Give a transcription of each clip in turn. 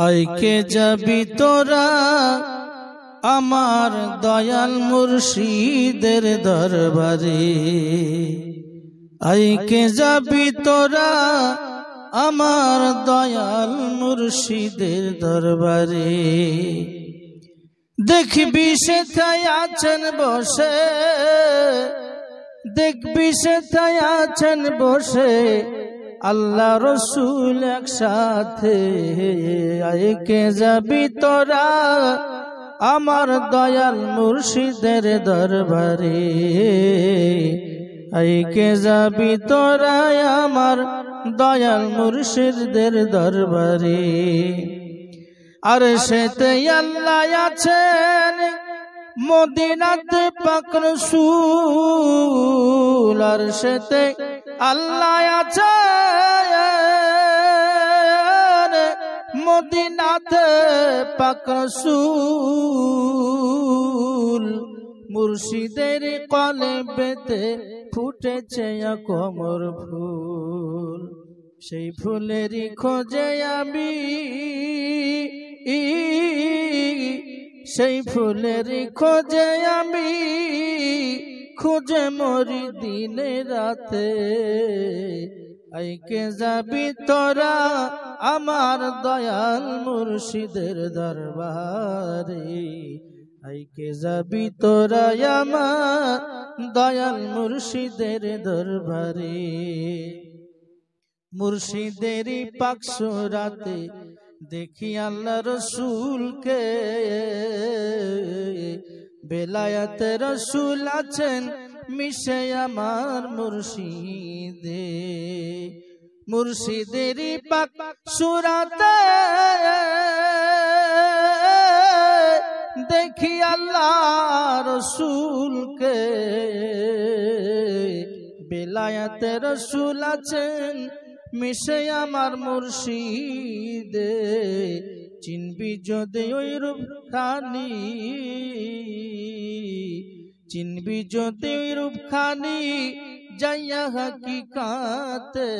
আইকে যাবি তোরা আমার দয়াল মুর্শিদের দরবারে, আইকে যাবি তোরা আমার দয়াল মুর্শিদের দরবারে। দেখবি সেথায় আছেন বসে, দেখবি সেথায় আছেন বসে আল্লাহ রসুল একসাথে। আইকে যাবি তোরা আমার দয়াল মুর্শিদের দরবারে, আইকে যাবি তোরা আমার দয়াল মুর্শিদের দরবারে। আর সেতে আল্লাহ আছেন মদিনাতে পাক রাসূল, আর সেতে আল্লাহ আছেন মদিনাতে পাক রাসূল। মুর্শিদের কলবেতে ফুটেছে কমর ফুল, সেই ফুলেরই খোঁজে আমি, সেই ফুলেরই খোঁজে আমি, খুঁজে মরি দিনে রাতে। আইকে যাবি তোরা আমার দয়াল মুর্শিদের দরবারে, আইকে যাবি তোরা আমার দয়াল মুর্শিদের দরবারে। মুর্শিদেরই পাক সুরাতে দেখি আল্লাহ রসুলকে, বেলায়েতে রসুল আছেন মিশে আমার মুর্শিদে। মুর্শিদেরই পাক সুরাতে দেখি আল্লাহ রসুলকে, বেলায়েতে রসুল আছেন মিশে আমার মুর্শিদে। চিনবি যদি ওই রূপ খানি, চিনবি যদি ওই রূপ খানি যাইয়া হাকিকাতে,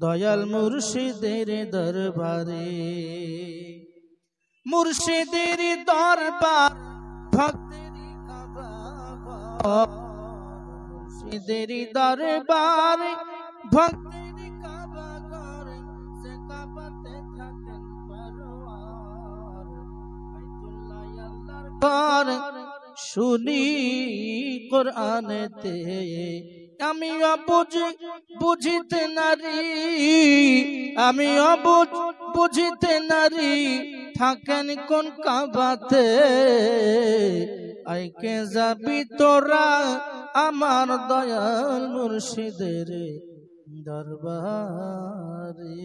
দয়াল মুর্শিদের দরবারে। মুর্শিদের দরবার ভক্তেরই কাবা, মুর্শিদের দরবার ভক্তেরই কাবা ঘর, সে কাবাতে থাকেন পরওয়ার। বাইতুল্লাহ আল্লাহর ঘর শুনি কোরআনেতে, আমি অবুঝ বুঝিতে নারী, আমি অবুঝ বুঝিতে নারী থাকেন কোন কাবাতে। আইকে যাবি তোরা আমার দয়াল মুর্শিদের দরবারে।